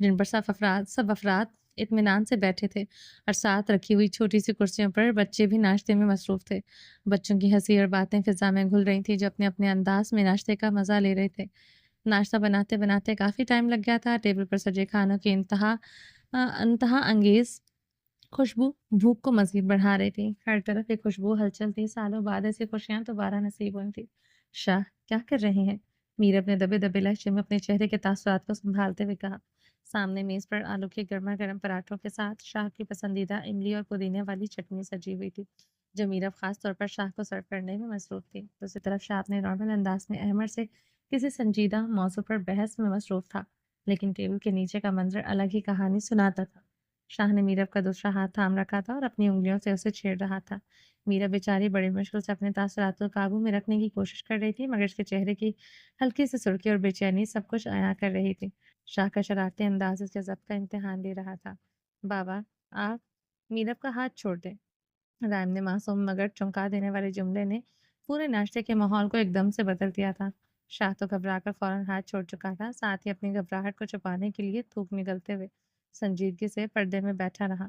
جن پر سب افراد اطمینان سے بیٹھے تھے، اور ساتھ رکھی ہوئی چھوٹی سی کرسیوں پر بچے بھی ناشتے میں مصروف تھے۔ بچوں کی ہنسی اور باتیں فضا میں گھل رہی تھیں، جو اپنے اپنے انداز میں ناشتے کا مزہ لے رہے تھے۔ ناشتہ بناتے بناتے کافی ٹائم لگ گیا تھا۔ ٹیبل پر سجے کھانوں کی انتہا انگیز خوشبو بھوک کو مزید بڑھا رہی تھی۔ ہر طرف ایک خوشبو ہلچل تھی۔ سالوں بعد ایسی خوشیاں دوبارہ نصیب ہوئی تھی۔ شاہ کیا کر رہے ہیں؟ میرب نے دبے دبے لہجے میں اپنے چہرے کے تاثرات کو سنبھالتے ہوئے کہا۔ سامنے میز پر آلو کے گرما گرم پراٹھوں کے ساتھ شاہ کی پسندیدہ املی اور پودینے والی چٹنی سجی ہوئی تھی، جو میرب خاص طور پر شاہ کو سرو کرنے میں مصروف تھی۔ دوسری طرف شاہ اپنے نارمل انداز میں احمد سے کسی سنجیدہ موضوع پر بحث میں مصروف تھا، لیکن ٹیبل کے نیچے کا منظر الگ ہی کہانی سناتا تھا۔ شاہ نے میرب کا دوسرا ہاتھ تھام رکھا تھا اور اپنی انگلیوں سے اسے چھیڑ رہا تھا۔ میرب بیچاری بڑی مشکل سے اپنے تاثرات کو قابو میں رکھنے کی کوشش کر رہی تھی، مگر اس کے چہرے کی ہلکی سی سرخی اور بے چینی سب کچھ عیاں کر رہی تھی۔ شاہ کا شرارتی انداز اس کے ضبط کا امتحان لے رہا تھا۔ بابا، آپ میرب کا ہاتھ چھوڑ دیں۔ رائم نے معصوم مگر چونکا دینے والے جملے نے پورے ناشتے کے ماحول کو ایک دم سے بدل دیا تھا۔ شاہ تو گھبرا کر فوراً ہاتھ چھوڑ چکا تھا، ساتھ ہی اپنی گھبراہٹ کو چھپانے کے لیے تھوک نگلتے ہوئے سنجیدگی سے پردے میں بیٹھا رہا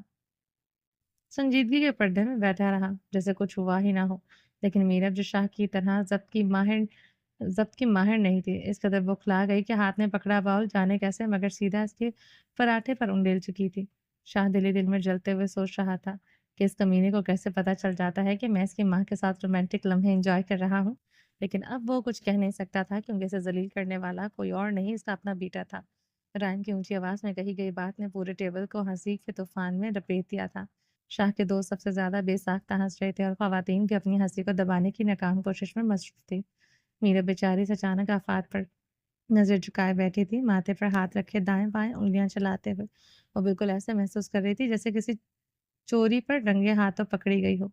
سنجیدگی کے پردے میں بیٹھا رہا جیسے کچھ ہوا ہی نہ ہو۔ لیکن میرب جو شاہ کی طرح ضبط کی ماہر نہیں تھی، اس قدر بوکھلا گئی کہ ہاتھ میں پکڑا باؤل جانے کیسے مگر سیدھا اس کے پراٹھے پر انڈیل چکی تھی۔ شاہ دل ہی دل میں جلتے ہوئے سوچ رہا تھا کہ اس کمینے کو کیسے پتہ چل جاتا ہے کہ میں اس کی ماں کے ساتھ رومانٹک لمحے انجوائے کر رہا ہوں، لیکن اب وہ کچھ کہہ نہیں سکتا تھا، کیونکہ اسے ذلیل کرنے والا کوئی اور نہیں، اس کا اپنا بیٹا تھا۔ رائم کی اونچی آواز میں کہی گئی بات نے پورے ٹیبل کو ہنسی کے طوفان میں لپیٹ دیا تھا۔ شاہ کے دوست سب سے زیادہ بے ساختہ ہنس رہے تھے اور خواتین بھی اپنی ہنسی کو دبانے کی ناکام کوشش میں مصروف تھی۔ میرب بیچاری سے اچانک آفات پر نظر جھکائے بیٹھی تھی، ماتھے پر ہاتھ رکھے دائیں بائیں انگلیاں چلاتے ہوئے۔ وہ بالکل ایسے محسوس کر رہی تھی جیسے کسی چوری پر رنگے ہاتھوں پکڑی گئی ہو۔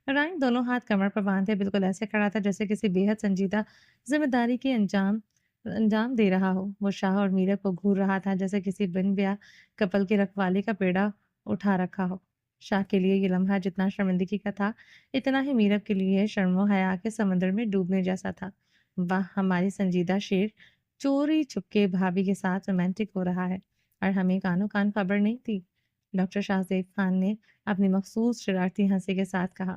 رائم دونوں ہاتھ کمر پر باندھے بالکل ایسے کھڑا تھا جیسے کسی بے حد سنجیدہ ذمہ داری کے انجام دے رہا ہو۔ وہ شاہ اور میرب کو گھور رہا تھا جیسے کسی بن بیاہ کپل کی رکھوالی کا بیڑا اٹھا رکھا ہو۔ شاہ کے لیے یہ لمحہ جتنا شرمندگی کا تھا، اتنا ہی میرب کے لیے شرم و حیا کے سمندر میں ڈوبنے جیسا تھا۔ واہ، ہماری سنجیدہ شیر چوری چھپکے بھابھی کے ساتھ رومانٹک ہو رہا ہے، اور ہمیں کانوں کان خبر نہیں تھی، ڈاکٹر شاہزیب خان نے اپنی مخصوص شرارتی ہنسی کے ساتھ کہا۔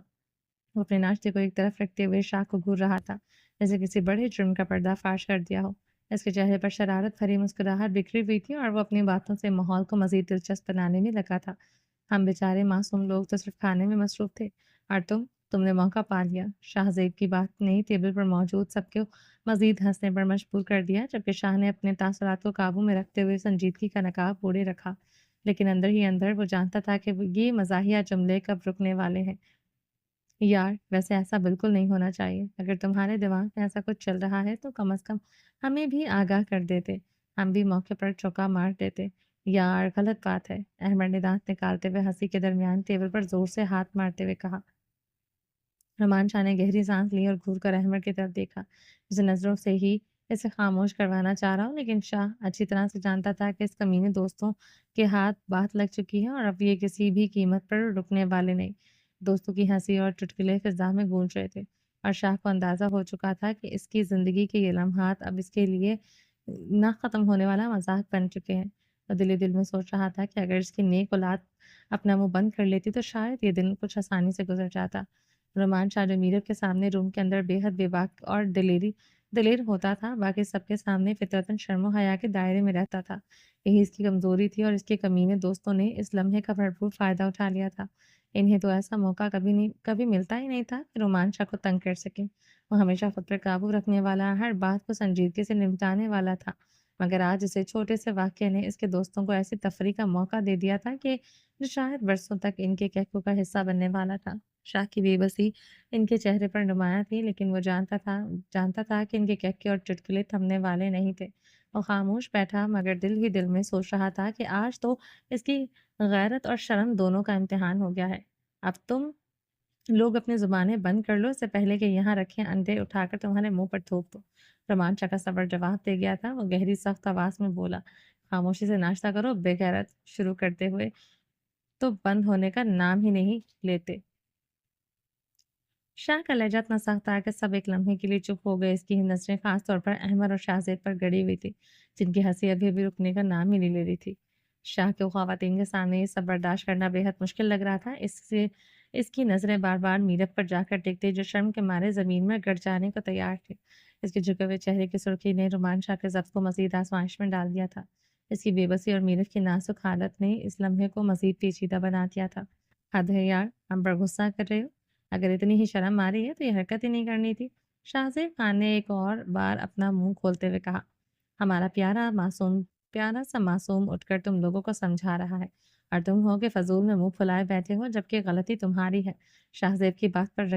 وہ اپنے ناشتے کو ایک طرف رکھتے ہوئے شاہ کو گھور رہا تھا جیسے کسی بڑے جرم کا پردہ فاش کر دیا ہو۔ اس کے چہرے پر شرارت بھری مسکراہٹ بکھری ہوئی تھی اور وہ اپنی باتوں سے ماحول کو مزید دلچسپ بنانے میں لگا تھا۔ ہم بیچارے معصوم لوگ تو صرف کھانے میں مصروف تھے، اور تم نے موقع پا لیا۔ شاہزیب کی بات نے ٹیبل پر موجود سب کو مزید ہنسنے پر مجبور کر دیا، جبکہ شاہ نے اپنے تاثرات کو قابو میں رکھتے ہوئے سنجیدگی کا نقاب اوڑھے رکھا، لیکن اندر ہی اندر وہ جانتا تھا کہ یہ مزاحیہ جملے کب رکنے والے ہیں۔ یار، ویسے ایسا بالکل نہیں ہونا چاہیے۔ اگر تمہارے دماغ میں ایسا کچھ چل رہا ہے تو کم از کم ہمیں بھی آگاہ کر دیتے، ہم بھی موقع پر چوکا مار دیتے۔ یار، غلط بات ہے، احمد نے دانت نکالتے ہوئے ہنسی کے درمیان ٹیبل پر زور سے ہاتھ مارتے ہوئے کہا۔ رحمان شاہ نے گہری سانس لی اور گھور کر احمد کی طرف دیکھا، جسے نظروں سے ہی اسے خاموش کروانا چاہ رہا ہوں، لیکن شاہ اچھی طرح سے جانتا تھا کہ اس کمینے دوستوں کے ہاتھ بات لگ چکی ہے اور اب یہ کسی بھی قیمت پر رکنے والے نہیں۔ دوستوں کی ہنسی اور چٹکلے فضا میں گونج رہے تھے اور شاہ کو اندازہ ہو چکا تھا کہ اس کی زندگی کے یہ لمحات اب اس کے لیے نہ ختم ہونے والا مذاق بن چکے ہیں۔ اور دل ہی دل میں سوچ رہا تھا کہ اگر اس کی نیک اولاد اپنا منہ بند کر لیتی تو شاید یہ دن کچھ آسانی سے گزر جاتا۔ رومان شاہ جو میرب کے سامنے روم کے اندر بے حد بے باک اور دلیر ہوتا تھا، باقی سب کے سامنے فطرتاً شرم و حیا کے دائرے میں رہتا تھا۔ یہی اس کی کمزوری تھی اور اس کے کمینے دوستوں نے اس لمحے کا بھرپور فائدہ اٹھا لیا تھا۔ انہیں تو ایسا موقع کبھی ملتا ہی نہیں تھا کہ رومان شاہ کو تنگ کر سکیں۔ وہ ہمیشہ خود پر قابو رکھنے والا، ہر بات کو سنجیدگی سے نمٹانے والا تھا، مگر آج اسے چھوٹے سے واقعے نے اس کے دوستوں کو ایسی تفریح کا موقع دے دیا تھا کہ جو شاید برسوں تک ان کے کہکو کا حصہ بننے والا تھا۔ شاہ کی بے بسی ان کے چہرے پر نمایاں تھی، لیکن وہ جانتا تھا کہ ان کے کہکے اور چٹکلے تھمنے والے نہیں تھے۔ وہ خاموش بیٹھا، مگر دل ہی دل میں سوچ رہا تھا کہ آج تو اس کی غیرت اور شرم دونوں کا امتحان ہو گیا ہے۔ اب تم لوگ اپنی زبانیں بند کر لو، اس سے پہلے کہ یہاں رکھے انڈے اٹھا کر تمہارے منہ پر تھوک دو۔ رومان شاہ کا صبر جواب دے گیا تھا۔ وہ گہری سخت آواز میں بولا، خاموشی سے ناشتہ کرو بے غیرت، شروع کرتے ہوئے تو بند ہونے کا نام ہی نہیں لیتے۔ شاہ کا لہجہ اتنا سخت تھا کہ سب ایک لمحے کے لیے چپ ہو گئے۔ اس کی نظریں خاص طور پر احمد اور شاہزیب پر گڑی ہوئی تھی، جن کی ہنسی ابھی ابھی رکنے کا نام ہی نہیں لے رہی تھی۔ شاہ کو خواتین کے سامنے یہ سب برداشت کرنا بے حد مشکل لگ رہا تھا، اس کی نظریں بار بار میرب پر جا کر ٹکتی جو شرم کے مارے زمین میں گڑ جانے کو تیار تھی۔ اس کے جھکے ہوئے چہرے کی سرخی نے رومان شاہ کے ضبط کو مزید آزمائش میں ڈال دیا تھا۔ اس کی بے بسی اور میرب کی نازک حالت نے اس لمحے کو مزید پیچیدہ بنا دیا تھا۔ حد ہے یار، ہم پر غصہ کر رہے ہو؟ اگر اتنی ہی شرم آ رہی ہے تو یہ حرکت ہی نہیں کرنی تھی۔ شاہزیب خان نے ایک اور بار اپنا منہ کھولتے ہوئے کہا، ہمارا پیارا سا معصوم اٹھ کر تم لوگوں کو سمجھا رہا ہے اور تم ہو کہ فضول میں منہ پھلائے بیٹھے ہو، جبکہ غلطی تمہاری ہے۔ شاہزیب کی بات پر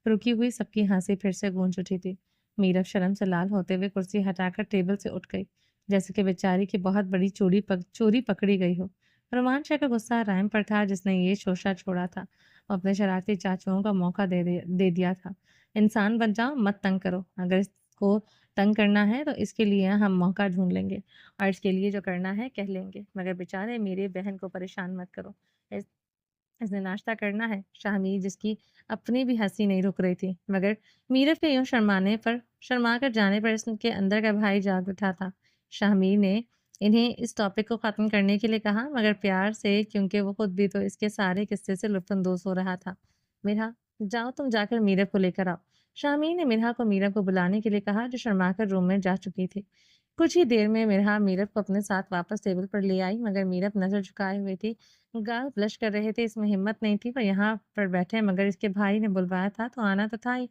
رکی ہوئی سب کی ہنسی پھر سے گونج اٹھی تھی۔ میرب شرم سے لال ہوتے ہوئے کرسی ہٹا کر ٹیبل سے اٹھ گئی، جیسے کہ بیچاری کی بہت بڑی چوری پکڑی گئی ہو۔ رومان شاہ کا غصہ رحم پر تھا جس نے یہ شوشہ چھوڑا تھا۔ وہ اپنے شرارتی چاچوؤں کا موقع دے دیا تھا۔ انسان بن جاؤ، مت تنگ کرو۔ اگر اس کو تنگ کرنا ہے تو اس کے لیے ہم موقع ڈھونڈ لیں گے اور اس کے لیے جو کرنا ہے کہہ لیں گے، مگر بیچارے میری بہن کو پریشان مت کرو۔ اس اس نے ناشتہ کرنا ہے۔ شاہ میر جس کی اپنی بھی ہنسی نہیں رک رہی تھی، مگر میرب کے یوں شرما کر جانے پر اس کے اندر کا بھائی جاگ اٹھا تھا۔ شاہ میر نے انہیں اس ٹاپک کو ختم کرنے کے لیے کہا، مگر پیار سے، کیونکہ وہ خود بھی تو اس کے سارے قصے سے لطف اندوز ہو رہا تھا۔ میرا، جاؤ تم جا کر میرب کو لے کر آؤ۔ شاہ میر نے مرحا کو میرب کو بلانے کے لیے کہا جو شرما کر روم میں جا چکی تھی۔ کچھ ہی دیر میں مرحا میرب کو اپنے ساتھ واپس ٹیبل پر لے آئی، مگر میرب نظر جھکائے ہوئے تھی، گال بلش کر رہے تھے۔ اس میں ہمت نہیں تھی وہ یہاں پر بیٹھے، مگر اس کے بھائی نے بلوایا تھا تو آنا تو تھا ہی۔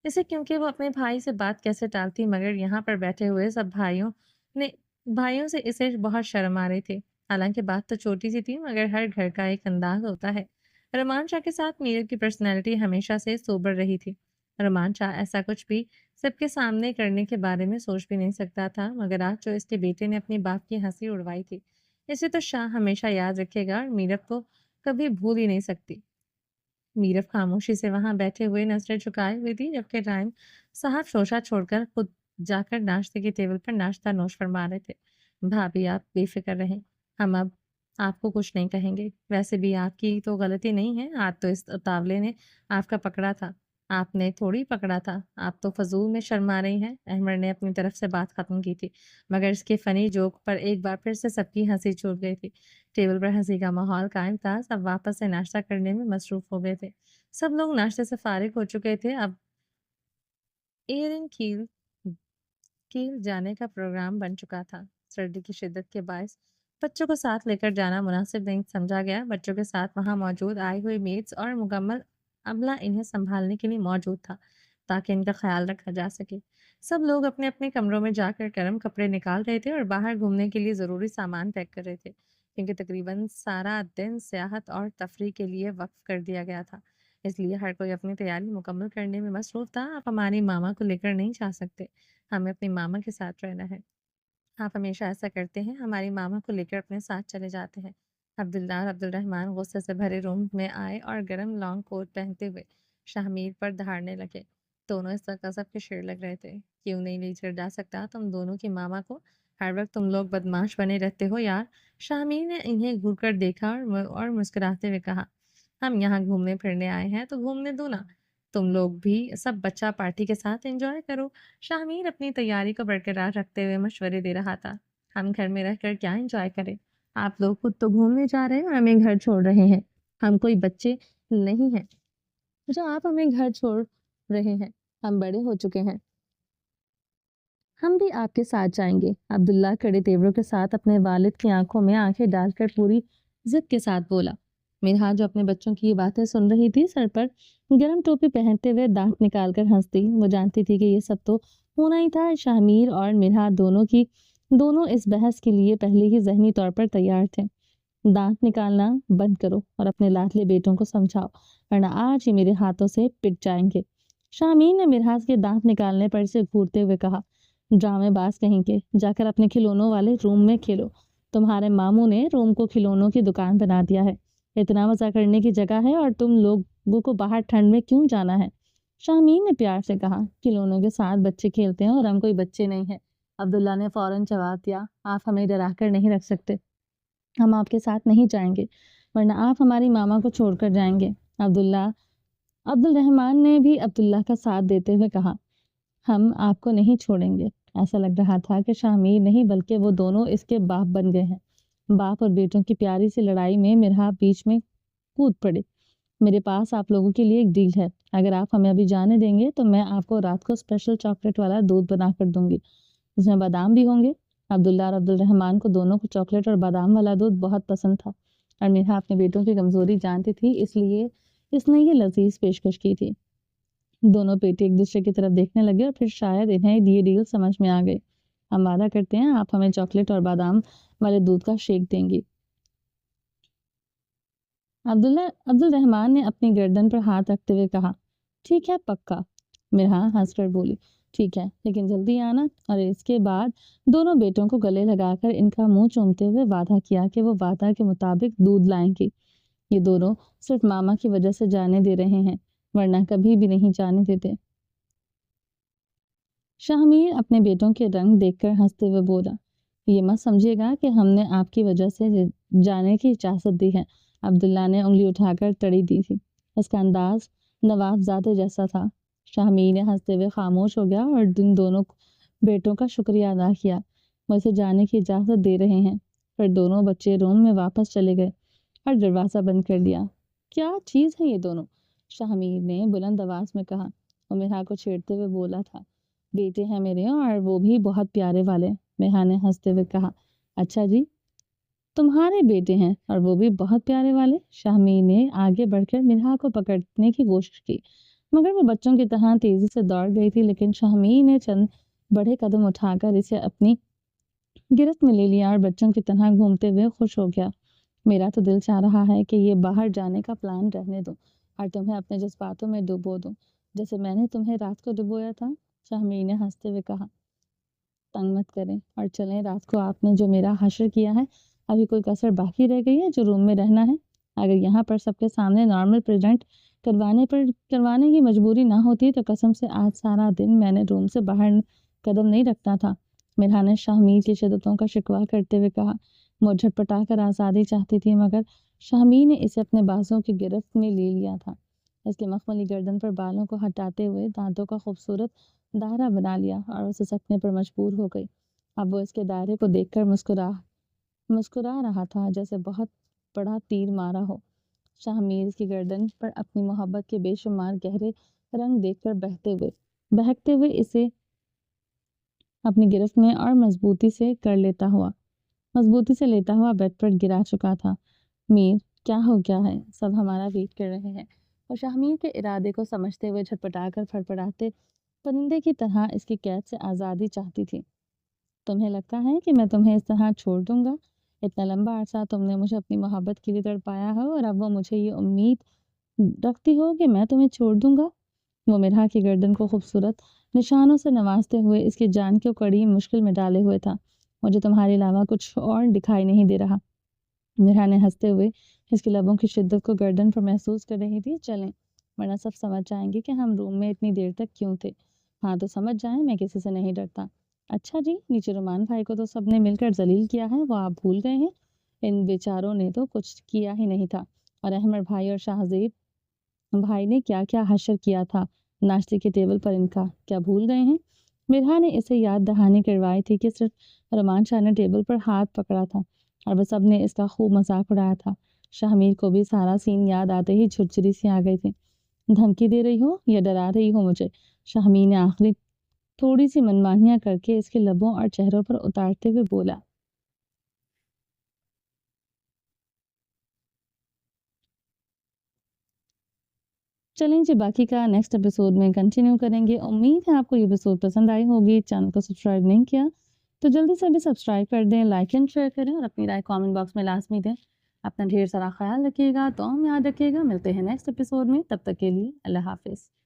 اسے کیونکہ وہ اپنے بھائی سے بات کیسے ٹالتی، مگر یہاں پر بیٹھے ہوئے سب بھائیوں سے اسے بہت شرم آ رہی تھی۔ حالانکہ بات تو چھوٹی سی تھی، مگر ہر گھر کا ایک انداز ہوتا ہے۔ رومان شاہ کے ساتھ میرب کی پرسنالٹی ہمیشہ سے سوبر رہی تھی۔ رومان شاہ ایسا کچھ بھی سب کے سامنے کرنے کے بارے میں سوچ بھی نہیں سکتا تھا، مگر آج جو اس کے بیٹے نے اپنی باپ کی ہنسی اڑوائی تھی، اسے تو شاہ ہمیشہ یاد رکھے گا اور میرب کو کبھی بھول ہی نہیں سکتی۔ میرب خاموشی سے وہاں بیٹھے ہوئے نظریں جھکائے ہوئی تھی، جبکہ رائم صاحب شوشہ چھوڑ کر خود جا کر ناشتے کی ٹیبل پر ناشتہ نوش فرما رہے تھے۔ بھابھی آپ بے فکر رہیں، ہم اب آپ کو کچھ نہیں کہیں گے۔ ویسے بھی آپ کی تو غلطی نہیں ہے، ہاتھ تو اس اتاولے نے آپ کا پکڑا تھا، آپ نے تھوڑی پکڑا تھا۔ آپ تو فضول میں شرما رہی ہیں۔ احمد نے اپنی طرف سے بات ختم کی تھی، مگر اس کے فنی جوک پر ایک بار پھر سے سب کی ہنسی چھوٹ گئی تھی۔ ٹیبل پر ہنسی کا ماحول قائم تھا، سب واپس سے ناشتہ کرنے میں مصروف ہو گئے تھے۔ سب لوگ ناشتے سے فارغ ہو چکے تھے۔ اب ایرن کیل جانے کا پروگرام بن چکا تھا۔ سردی کی شدت کے باعث بچوں کو ساتھ لے کر جانا مناسب نہیں سمجھا گیا۔ بچوں کے ساتھ وہاں موجود آئی ہوئی میٹس اور مکمل عملہ انہیں سنبھالنے کے لیے موجود تھا تاکہ ان کا خیال رکھا جا سکے۔ سب لوگ اپنے اپنے کمروں میں جا کر گرم کپڑے نکال رہے تھے اور باہر گھومنے کے لیے ضروری سامان پیک کر رہے تھے، کیونکہ تقریباً سارا دن سیاحت اور تفریح کے لیے وقف کر دیا گیا تھا۔ اس لیے ہر کوئی اپنی تیاری مکمل کرنے میں مصروف تھا۔ آپ ہماری ماما کو لے کر نہیں جا سکتے، ہمیں اپنی ماما کے ساتھ رہنا ہے۔ آپ ہمیشہ ایسا کرتے ہیں، ہماری ماما کو لے کر اپنے ساتھ چلے جاتے ہیں۔ عبداللہ اور عبد الرحمن غصے سے بھرے روم میں آئے اور گرم لانگ کوٹ پہنتے ہوئے شاہ میر پر دھاڑنے لگے۔ دونوں اس وقت غضب کے شیر لگ رہے تھے۔ کیوں نہیں لے کر جا سکتا تم دونوں کی ماما کو؟ ہر وقت تم لوگ بدماش بنے رہتے ہو یار۔ شاہ میر نے انہیں گھور کر دیکھا اور مسکراتے ہوئے کہا، ہم یہاں گھومنے پھرنے آئے ہیں تو گھومنے دو نا، تم لوگ بھی سب بچہ پارٹی کے ساتھ انجوائے کرو۔ شاہ میر اپنی تیاری کو برقرار رکھتے ہوئے مشورے دے رہا تھا۔ ہم گھر میں رہ کر کیا انجوائے کریں؟ آپ لوگ خود تو گھومنے جا رہے ہیں اور ہمیں گھر چھوڑ رہے ہیں۔ ہم کوئی بچے نہیں ہیں جو آپ ہمیں گھر چھوڑ رہے ہیں، ہم بڑے ہو چکے ہیں۔ ہم بھی آپ کے ساتھ جائیں گے، عبداللہ کڑے تیوروں کے ساتھ اپنے والد کی آنکھوں میں آنکھیں ڈال کر پوری ضد کے ساتھ بولا۔ میرا جو اپنے بچوں کی یہ باتیں سن رہی تھی، سر پر گرم ٹوپی پہنتے ہوئے دانت نکال کر ہنستی۔ وہ جانتی تھی کہ یہ سب تو ہونا ہی تھا۔ شاہ میر اور مرحا دونوں اس بحث کے لیے پہلے ہی ذہنی طور پر تیار تھے۔ دانت نکالنا بند کرو اور اپنے لاڈلے بیٹوں کو سمجھاؤ، ورنہ آج ہی میرے ہاتھوں سے پٹ جائیں گے۔ شاہ میر نے مرحا کے دانت نکالنے پر سے گھورتے ہوئے کہا، ڈرامے باز کہیں کے، جا کر اپنے کھلونوں والے روم میں کھیلو۔ تمہارے ماموں نے روم کو کھلونوں کی دکان بنا دیا ہے، اتنا مزہ کرنے کی جگہ ہے اور تم لوگوں کو باہر ٹھنڈ میں کیوں جانا ہے؟ شاہ میر نے پیار سے کہا، کھلونوں کے ساتھ بچے کھیلتے ہیں اور ہم کوئی بچے نہیں ہیں۔ عبداللہ نے فوراً جواب دیا، آپ ہمیں ڈرا کر نہیں رکھ سکتے، ہم آپ کے ساتھ نہیں جائیں گے، ورنہ آپ ہماری ماما کو چھوڑ کر جائیں گے۔ عبد الرحمن نے بھی عبداللہ کا ساتھ دیتے ہوئے کہا، ہم آپ کو نہیں چھوڑیں گے۔ ایسا لگ رہا تھا کہ شاہ میر نہیں بلکہ وہ دونوں اس کے باپ بن گئے ہیں۔ باپ اور بیٹوں کی پیاری سی لڑائی میں مرحا بیچ میں کود پڑے۔ میرے پاس آپ لوگوں کے لیے ایک ڈیل ہے، اگر آپ ہمیں ابھی جانے دیں گے تو میں آپ کو رات کو اسپیشل چاکلیٹ والا دودھ بنا کر دوں گی، اس میں بادام بھی ہوں گے۔ عبداللہ اور عبد الرحمن کو دونوں کو چاکلیٹ اور بادام والا دودھ بہت پسند تھا، اور مرحا اپنے بیٹوں کی کمزوری جانتی تھی، اس لیے اس نے یہ لذیذ پیشکش کی تھی۔ دونوں بیٹے ایک دوسرے کی طرف دیکھنے لگے اور پھر شاید انہیں یہ ڈیل سمجھ میں آ گئی۔ ہم وعدہ کرتے ہیں آپ ہمیں چاکلیٹ اور بادام والے دودھ کا شیک دیں گی۔ عبد الرحمن نے اپنی گردن پر ہاتھ رکھتے ہوئے کہا، ٹھیک ہے پکا۔ مرحا ہنس کر بولی، ٹھیک ہے لیکن جلدی آنا۔ اور اس کے بعد دونوں بیٹوں کو گلے لگا کر ان کا منہ چومتے ہوئے وعدہ کیا کہ وہ وعدہ کے مطابق دودھ لائیں گی۔ یہ دونوں صرف ماما کی وجہ سے جانے دے رہے ہیں، ورنہ کبھی بھی نہیں جانے دیتے۔ شاہ میر اپنے بیٹوں کے رنگ دیکھ کر ہنستے ہوئے بولا، یہ مت سمجھیے گا کہ ہم نے آپ کی وجہ سے جانے کی اجازت دی ہے۔ عبداللہ نے انگلی اٹھا کر تڑی دی تھی، اس کا انداز نواب زادے جیسا تھا۔ شاہ میر نے ہنستے ہوئے خاموش ہو گیا اور ان دونوں بیٹوں کا شکریہ ادا کیا، وہ اسے جانے کی اجازت دے رہے ہیں۔ پھر دونوں بچے روم میں واپس چلے گئے اور دروازہ بند کر دیا۔ کیا چیز ہے یہ دونوں؟ شاہ میر نے بلند آواز میں کہا۔ وہ مرحا کو چھیڑتے ہوئے بولا تھا، بیٹے ہیں میرے اور وہ بھی بہت پیارے والے۔ مرحا نے ہنستے ہوئے کہا، اچھا جی، تمہارے بیٹے ہیں اور وہ بھی بہت پیارے والے؟ شاہ میر نے آگے بڑھ کر مرحا کو پکڑنے کی کوشش کی، مگر وہ بچوں کی طرح تیزی سے دوڑ گئی تھی، لیکن شاہ میر نے چند بڑے قدم اٹھا کر اسے اپنی گرفت میں لے لیا اور بچوں کی طرح گھومتے ہوئے خوش ہو گیا۔ میرا تو دل چاہ رہا ہے کہ یہ باہر جانے کا پلان رہنے دو اور تمہیں اپنے جذباتوں میں ڈبو دوں، جیسے میں نے تمہیں رات کو ڈبویا تھا۔ شاہ میر نے ہنستے ہوئے کہا، تنگ مت کریں اور چلیں، رات کو آپ نے جو میرا حشر کیا ہے، ابھی کوئی کسر باقی رہ گئی ہے جو روم میں رہنا ہے؟ اگر یہاں پر سب کے سامنے نارمل پریزنٹ کروانے کی مجبوری نہ ہوتی تو قسم سے آج سارا دن میں نے روم سے باہر قدم نہیں رکھتا تھا۔ مرحا نے شاہ میر کی شدتوں کا شکوہ کرتے ہوئے کہا، وہ جھٹپٹا کر آزادی چاہتی تھی، مگر شاہ میر نے اسے اپنے بازوں کی گرفت میں لے لیا تھا۔ اس کے مخملی گردن پر بالوں کو ہٹاتے ہوئے دانتوں کا خوبصورت دائرہ بنا لیا اور اسے سکنے پر مجبور ہو گئی۔ اب وہ اس کے دائرے کو دیکھ کر مسکرا رہا تھا جیسے بہت بڑا تیر مارا ہو۔ شاہ میر اس کی گردن پر اپنی محبت کے بے شمار گہرے رنگ دیکھ کر بہکتے ہوئے اسے اپنی گرفت میں اور مضبوطی سے لیتا ہوا بیڈ پر گرا چکا تھا۔ میر، کیا ہو گیا ہے؟ سب ہمارا ویٹ کر رہے ہیں۔ اور شاہ میر کے ارادے کو سمجھتے ہوئے جھٹپٹا کر پھڑپڑاتے پرندے کی طرح اس کی قید سے آزادی چاہتی تھی۔ تمہیں لگتا ہے کہ میں تمہیں اس طرح چھوڑ دوں گا؟ اتنا لمبا عرصہ تم نے مجھے اپنی محبت کے لیے تڑپایا ہو اور اب وہ مجھے یہ امید رکھتی ہو کہ میں تمہیں چھوڑ دوں گا؟ وہ مرحا کی گردن کو خوبصورت نشانوں سے نوازتے ہوئے اس کی جان کو کڑی مشکل میں ڈالے ہوئے تھا۔ مجھے تمہارے علاوہ کچھ اور دکھائی نہیں دے رہا۔ مرحا نے ہنستے ہوئے اس کے لبوں کی شدت کو گردن پر محسوس کر رہی تھی۔ چلیں، ورنہ سب سمجھ جائیں گے کہ ہم روم میں اتنی دیر تک کیوں تھے۔ ہاں تو سمجھ جائیں، میں کسی سے نہیں ڈرتا۔ اچھا جی، نیچے رومان بھائی کو تو سب نے مل کر ذلیل کیا ہے، وہ آپ بھول گئے ہیں؟ ان بیچاروں نے تو کچھ کیا ہی نہیں تھا، اور احمد بھائی اور شاہزیب بھائی نے کیا کیا حشر کیا تھا ناشتے کے ٹیبل پر ان کا، کیا بھول گئے ہیں؟ مرحا نے اسے یاد دہانی کروائی تھی کہ صرف رحمان شاہ نے ٹیبل پر ہاتھ پکڑا تھا اور وہ سب نے اس کا خوب مذاق اڑایا تھا۔ شاہ میر کو بھی سارا سین یاد آتے ہی جھرجھری سی آ گئی تھی۔ دھمکی دے رہی ہو یا ڈرا رہی ہو مجھے؟ شاہ میر نے آخری تھوڑی سی منمانیاں کر کے اس کے لبوں اور چہروں پر اتارتے ہوئے بولا۔ چلیں جی، باقی کا نیکسٹ ایپیسوڈ میں کنٹینیو کریں گے۔ امید ہے آپ کو یہ ایپیسوڈ پسند آئی ہوگی۔ چینل کو سبسکرائب نہیں کیا تو جلدی سے بھی سبسکرائب کر دیں، لائک اینڈ شیئر کریں اور اپنی رائے کامنٹ باکس میں لازمی دیں۔ اپنا ڈھیر سارا خیال رکھیے گا، تو ہم یاد رکھیے گا۔ ملتے ہیں نیکسٹ ایپیسوڈ میں، تب تک کے لیے اللہ حافظ۔